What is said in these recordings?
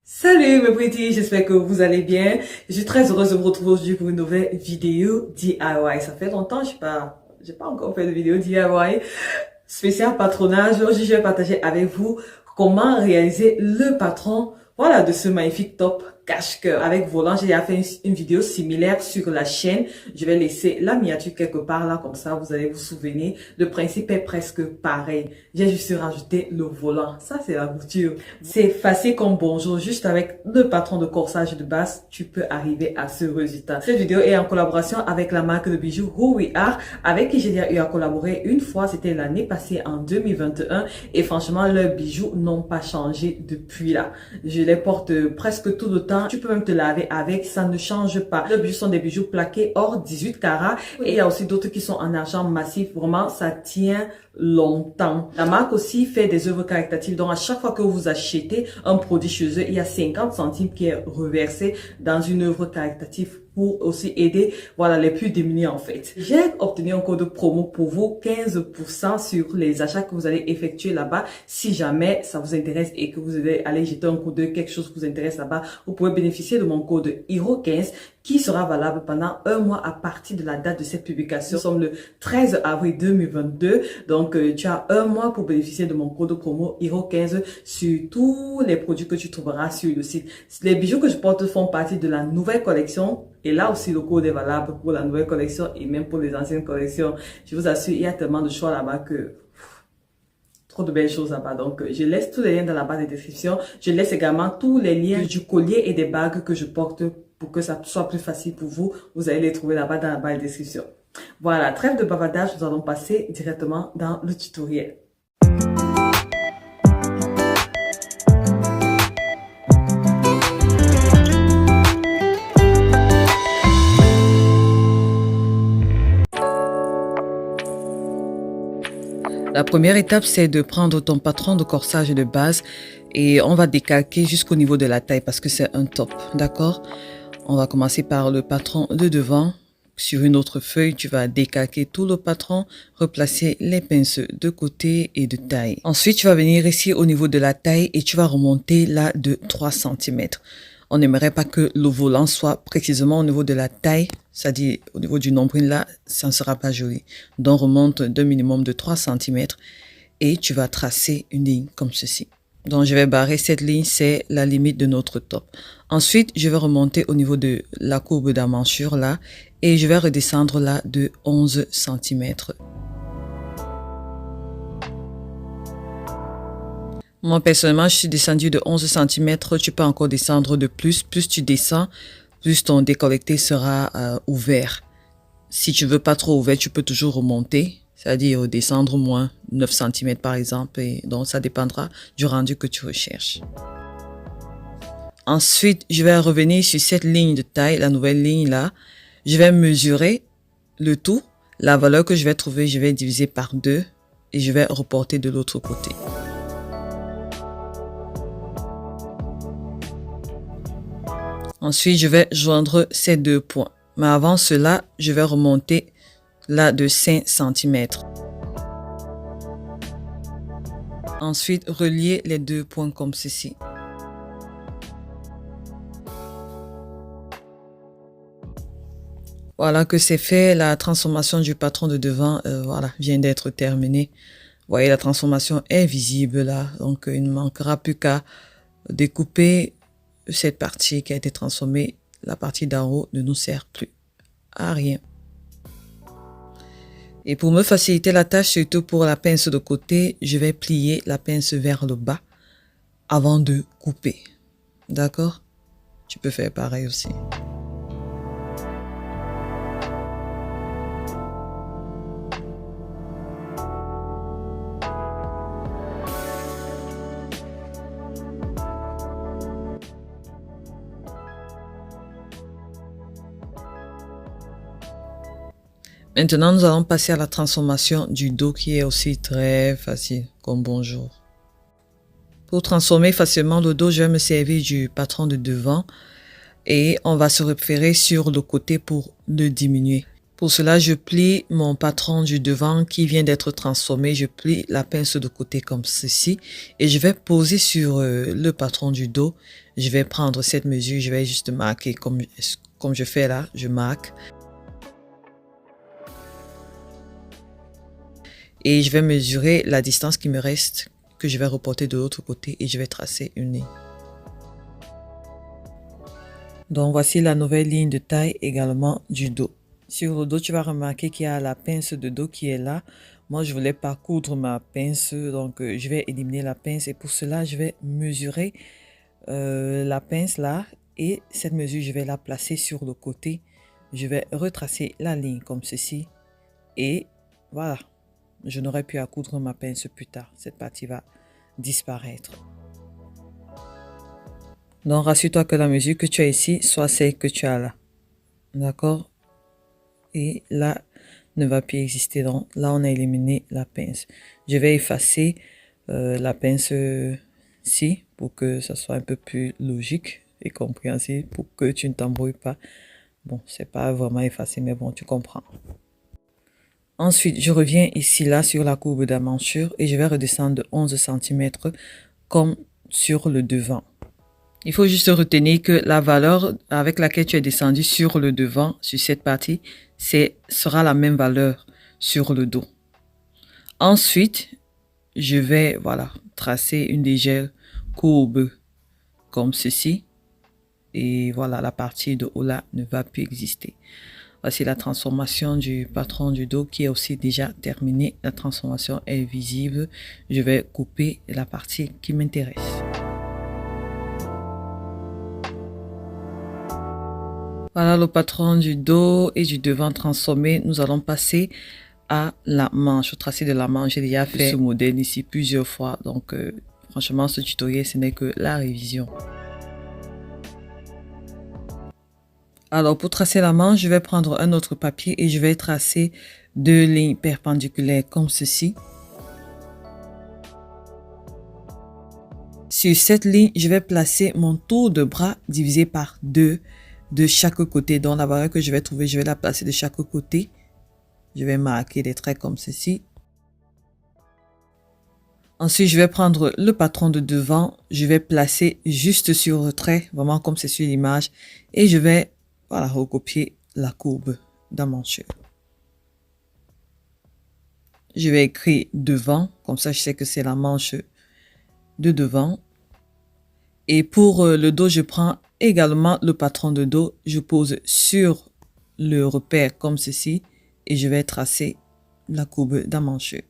Salut mes pretty, j'espère que vous allez bien. Je suis très heureuse de vous retrouver aujourd'hui pour une nouvelle vidéo DIY. Ça fait longtemps, j'ai pas encore fait de vidéo DIY spécial patronage. Aujourd'hui, je vais partager avec vous comment réaliser le patron, voilà, de ce magnifique top cache-cœur avec volant. J'ai déjà fait une vidéo similaire sur la chaîne. Je vais laisser la miniature quelque part là, comme ça vous allez vous souvenir. Le principe est presque pareil. J'ai juste rajouté le volant. Ça, c'est la bouture. C'est facile comme bonjour. Juste avec le patron de corsage de base, tu peux arriver à ce résultat. Cette vidéo est en collaboration avec la marque de bijoux Who We Are, avec qui j'ai déjà eu à collaborer une fois. C'était l'année passée en 2021. Et franchement, leurs bijoux n'ont pas changé depuis là. Je les porte presque tout le temps. Tu peux même te laver avec, ça ne change pas. Les bijoux sont des bijoux plaqués hors 18 carats. Et il y a aussi d'autres qui sont en argent massif. Vraiment, ça tient longtemps. La marque aussi fait des œuvres caritatives. Donc, à chaque fois que vous achetez un produit chez eux, il y a 50 centimes qui est reversé dans une œuvre caritative pour aussi aider, voilà, les plus démunis en fait. J'ai obtenu un code promo pour vous, 15% sur les achats que vous allez effectuer là-bas. Si jamais ça vous intéresse et que vous allez aller jeter un coup d'œil, quelque chose qui vous intéresse là-bas, vous pouvez bénéficier de mon code HERO15 qui sera valable pendant un mois à partir de la date de cette publication. Nous sommes le 13 avril 2022. Donc, tu as un mois pour bénéficier de mon code promo HERO15 sur tous les produits que tu trouveras sur le site. Les bijoux que je porte font partie de la nouvelle collection. Et là aussi, le code est valable pour la nouvelle collection et même pour les anciennes collections. Je vous assure, il y a tellement de choix là-bas que trop de belles choses là-bas. Donc, je laisse tous les liens dans la barre de description. Je laisse également tous les liens du collier et des bagues que je porte pour que ça soit plus facile pour vous. Vous allez les trouver là-bas dans la barre de description. Voilà, trêve de bavardage, nous allons passer directement dans le tutoriel. La première étape, c'est de prendre ton patron de corsage de base et on va décalquer jusqu'au niveau de la taille parce que c'est un top, d'accord? On va commencer par le patron de devant. Sur une autre feuille, tu vas décalquer tout le patron, replacer les pinces de côté et de taille. Ensuite, tu vas venir ici au niveau de la taille et tu vas remonter là de 3 cm. On n'aimerait pas que le volant soit précisément au niveau de la taille, c'est-à-dire au niveau du nombril là, ça ne sera pas joli. Donc, remonte d'un minimum de 3 cm et tu vas tracer une ligne comme ceci. Donc, je vais barrer cette ligne, c'est la limite de notre top. Ensuite, je vais remonter au niveau de la courbe d'emmanchure là et je vais redescendre là de 11 cm. Moi, personnellement, je suis descendu de 11 cm. Tu peux encore descendre de plus. Plus tu descends, plus ton décolleté sera ouvert. Si tu veux pas trop ouvert, tu peux toujours remonter. C'est-à-dire descendre moins 9 cm par exemple. Et donc, ça dépendra du rendu que tu recherches. Ensuite, je vais revenir sur cette ligne de taille, la nouvelle ligne là. Je vais mesurer le tout. La valeur que je vais trouver, je vais diviser par 2 et je vais reporter de l'autre côté. Ensuite, je vais joindre ces deux points. Mais avant cela, je vais remonter là de 5 cm. Ensuite, relier les deux points comme ceci. Voilà que c'est fait. La transformation du patron de devant voilà, vient d'être terminée. Vous voyez, la transformation est visible là. Donc, il ne manquera plus qu'à découper cette partie qui a été transformée. La partie d'en haut ne nous sert plus à rien. Et pour me faciliter la tâche, surtout pour la pince de côté, je vais plier la pince vers le bas avant de couper. D'accord? Tu peux faire pareil aussi. Maintenant, nous allons passer à la transformation du dos qui est aussi très facile comme bonjour. Pour transformer facilement le dos, je vais me servir du patron de devant et on va se référer sur le côté pour le diminuer. Pour cela, je plie mon patron du devant qui vient d'être transformé. Je plie la pince de côté comme ceci et je vais poser sur le patron du dos. Je vais prendre cette mesure, je vais juste marquer comme je fais là, je marque. Et je vais mesurer la distance qui me reste, que je vais reporter de l'autre côté et je vais tracer une ligne. Donc voici la nouvelle ligne de taille également du dos. Sur le dos, tu vas remarquer qu'il y a la pince de dos qui est là. Moi, je voulais pas coudre ma pince, donc je vais éliminer la pince. Et pour cela, je vais mesurer la pince là. Et cette mesure, je vais la placer sur le côté. Je vais retracer la ligne comme ceci. Et voilà, je n'aurai plus à coudre ma pince plus tard. Cette partie va disparaître. Donc, rassure-toi que la mesure que tu as ici soit celle que tu as là. D'accord? Et là, ne va plus exister. Donc, là, on a éliminé la pince. Je vais effacer la pince-ci pour que ça soit un peu plus logique et compréhensible pour que tu ne t'embrouilles pas. Bon, c'est pas vraiment effacé, mais bon, tu comprends. Ensuite, je reviens ici, là, sur la courbe d'amanchure et je vais redescendre de 11 cm comme sur le devant. Il faut juste retenir que la valeur avec laquelle tu es descendu sur le devant, sur cette partie, sera la même valeur sur le dos. Ensuite, je vais tracer une légère courbe comme ceci. Et voilà, la partie de haut là ne va plus exister. Voici la transformation du patron du dos qui est aussi déjà terminée. La transformation est visible. Je vais couper la partie qui m'intéresse. Voilà le patron du dos et du devant transformé. Nous allons passer à la manche, au tracé de la manche. J'ai déjà fait ce modèle ici plusieurs fois. Donc, franchement, ce tutoriel, ce n'est que la révision. Alors, pour tracer la manche, je vais prendre un autre papier et je vais tracer deux lignes perpendiculaires comme ceci. Sur cette ligne, je vais placer mon tour de bras divisé par 2 de chaque côté. Donc, la valeur que je vais trouver, je vais la placer de chaque côté. Je vais marquer des traits comme ceci. Ensuite, je vais prendre le patron de devant. Je vais placer juste sur le trait, vraiment comme c'est sur l'image. Et je vais recopier la courbe d'amanchure. Je vais écrire devant. Comme ça, je sais que c'est la manche de devant. Et pour le dos, je prends également le patron de dos. Je pose sur le repère comme ceci. Et je vais tracer la courbe d'amanchure.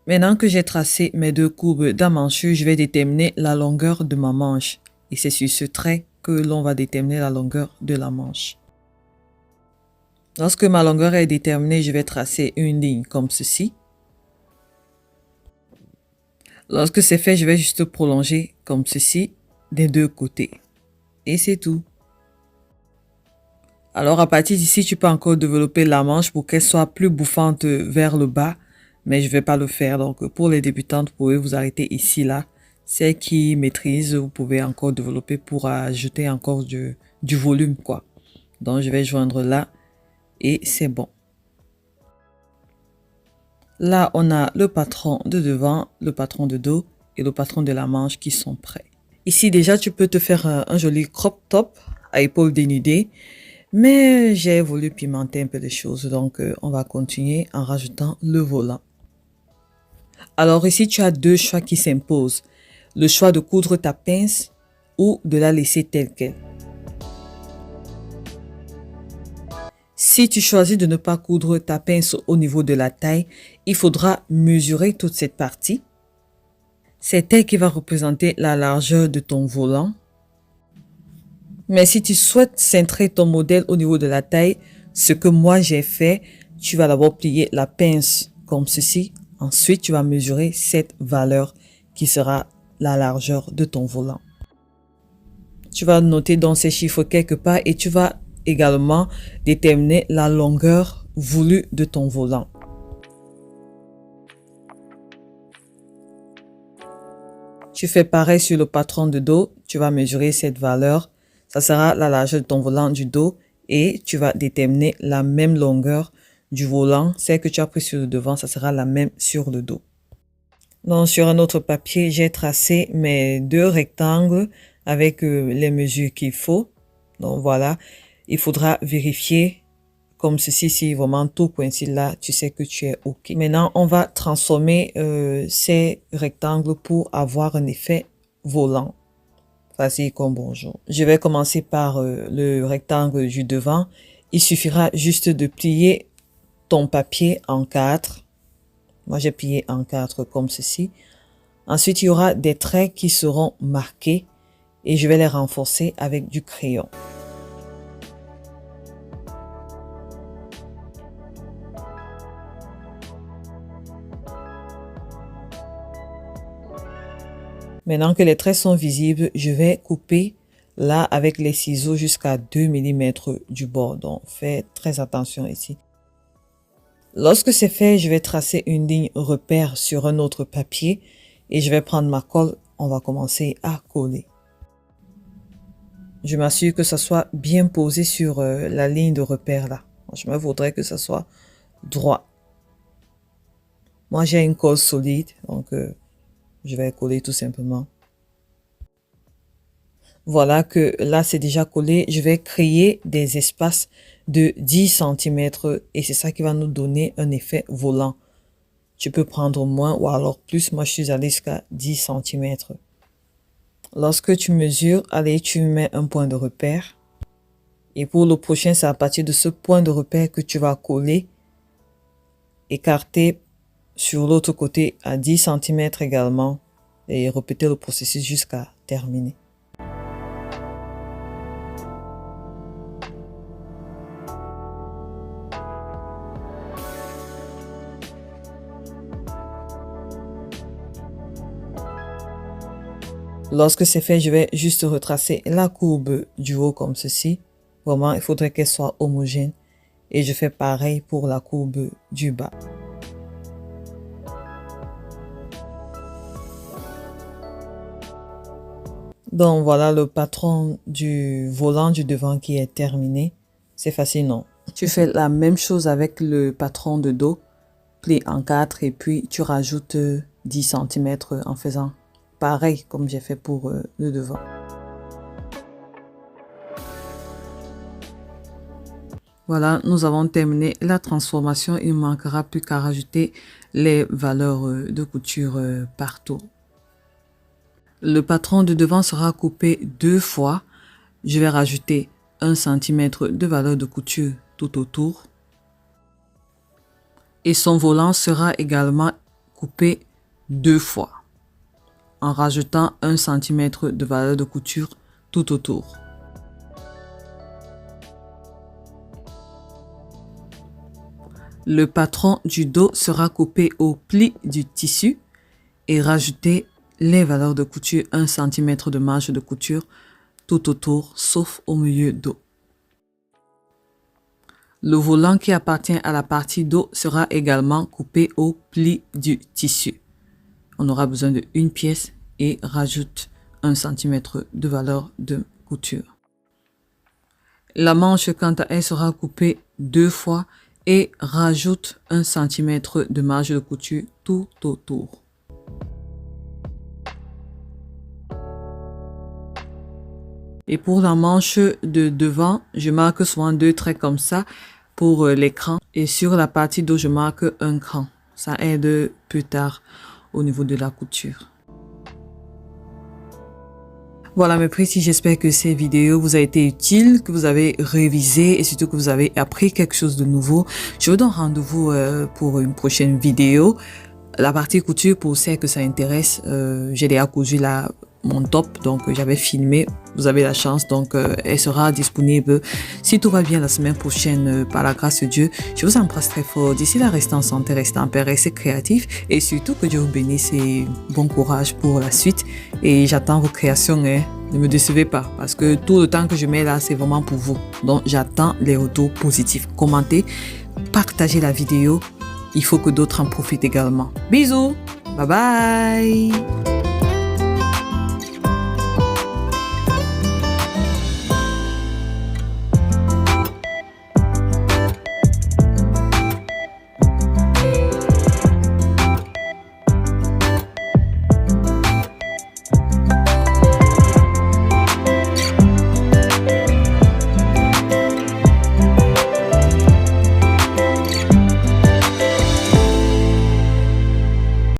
Maintenant que j'ai tracé mes deux courbes d'amanchure, je vais déterminer la longueur de ma manche. Et c'est sur ce trait que l'on va déterminer la longueur de la manche. Lorsque ma longueur est déterminée, je vais tracer une ligne comme ceci. Lorsque c'est fait, je vais juste prolonger comme ceci des deux côtés. Et c'est tout. Alors à partir d'ici, tu peux encore développer la manche pour qu'elle soit plus bouffante vers le bas. Mais je ne vais pas le faire. Donc pour les débutantes, vous pouvez vous arrêter ici, là. Celles qui maîtrisent, vous pouvez encore développer pour ajouter encore du volume, quoi. Donc je vais joindre là et c'est bon. Là, on a le patron de devant, le patron de dos et le patron de la manche qui sont prêts. Ici, déjà, tu peux te faire un joli crop top à épaules dénudées. Mais j'ai voulu pimenter un peu les choses. Donc, on va continuer en rajoutant le volant. Alors ici, tu as deux choix qui s'imposent. Le choix de coudre ta pince ou de la laisser telle qu'elle. Si tu choisis de ne pas coudre ta pince au niveau de la taille, il faudra mesurer toute cette partie. C'est elle qui va représenter la largeur de ton volant. Mais si tu souhaites centrer ton modèle au niveau de la taille, ce que moi j'ai fait, tu vas d'abord plier la pince comme ceci. Ensuite, tu vas mesurer cette valeur qui sera la largeur de ton volant. Tu vas noter dans ces chiffres quelque part et tu vas également déterminer la longueur voulue de ton volant. Tu fais pareil sur le patron de dos. Tu vas mesurer cette valeur. Ça sera la largeur de ton volant du dos et tu vas déterminer la même longueur du volant. Celle que tu as pris sur le devant, ça sera la même sur le dos. Donc, sur un autre papier, j'ai tracé mes 2 rectangles avec les mesures qu'il faut. Donc, voilà. Il faudra vérifier comme ceci, si vraiment tout coïncide là, tu sais que tu es OK. Maintenant, on va transformer ces rectangles pour avoir un effet volant. Facile comme bonjour. Je vais commencer par le rectangle du devant. Il suffira juste de plier ton papier en 4. Moi, j'ai plié en 4 comme ceci. Ensuite, il y aura des traits qui seront marqués et je vais les renforcer avec du crayon. Maintenant que les traits sont visibles, je vais couper là avec les ciseaux jusqu'à 2 mm du bord. Donc, fais très attention ici. Lorsque c'est fait, je vais tracer une ligne repère sur un autre papier et je vais prendre ma colle. On va commencer à coller. Je m'assure que ça soit bien posé sur la ligne de repère là. Je me voudrais que ça soit droit. Moi, j'ai une colle solide, donc je vais coller tout simplement. Voilà que là, c'est déjà collé. Je vais créer des espaces de 10 cm et c'est ça qui va nous donner un effet volant. Tu peux prendre moins ou alors plus. Moi, je suis allée jusqu'à 10 cm. Lorsque tu mesures, allez, tu mets un point de repère. Et pour le prochain, c'est à partir de ce point de repère que tu vas coller, écarter sur l'autre côté à 10 cm également et répéter le processus jusqu'à terminer. Lorsque c'est fait, je vais juste retracer la courbe du haut comme ceci. Vraiment, il faudrait qu'elle soit homogène. Et je fais pareil pour la courbe du bas. Donc voilà le patron du volant du devant qui est terminé. C'est facile, non? Tu fais la même chose avec le patron de dos. Plie en 4 et puis tu rajoutes 10 cm en faisant pareil comme j'ai fait pour le devant. Voilà, nous avons terminé la transformation. Il ne manquera plus qu'à rajouter les valeurs de couture partout. Le patron de devant sera coupé 2 fois. Je vais rajouter 1 cm de valeur de couture tout autour. Et son volant sera également coupé 2 fois en rajoutant 1 cm de valeur de couture tout autour. Le patron du dos sera coupé au pli du tissu et rajouter les valeurs de couture 1 cm de marge de couture tout autour sauf au milieu dos. Le volant qui appartient à la partie dos sera également coupé au pli du tissu. On aura besoin de une pièce et rajoute 1 cm de valeur de couture. La manche, quant à elle, sera coupée 2 fois et rajoute 1 cm de marge de couture tout autour. Et pour la manche de devant, je marque souvent 2 traits comme ça pour l'écran. Et sur la partie dos, je marque un cran. Ça aide plus tard au niveau de la couture. Voilà mes petits, j'espère que ces vidéos vous a été utiles, que vous avez révisé et surtout que vous avez appris quelque chose de nouveau. Je vous donne rendez-vous pour une prochaine vidéo. La partie couture, pour celles que ça intéresse, j'ai déjà cousu là mon top, donc j'avais filmé. Vous avez la chance, donc elle sera disponible si tout va bien la semaine prochaine par la grâce de Dieu. Je vous embrasse très fort. D'ici là, restez en santé, restez en paix, restez créatifs et surtout que Dieu vous bénisse et bon courage pour la suite. Et j'attends vos créations, hein. Ne me décevez pas parce que tout le temps que je mets là, c'est vraiment pour vous. Donc j'attends les retours positifs. Commentez, partagez la vidéo. Il faut que d'autres en profitent également. Bisous, bye bye.